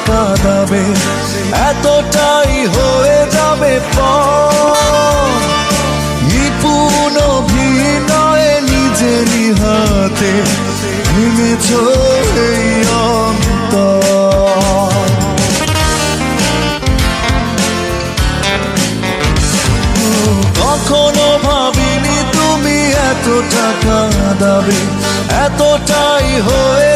কাঁদাবে, এতটাই হয়ে যাবে নিপুণ অভিনয়ে নিজেরই হাতে ভেঙেছ এই অন্তর। কখনো ভাবিনি তুমি এতটা কাঁদাবে, এতটাই হয়ে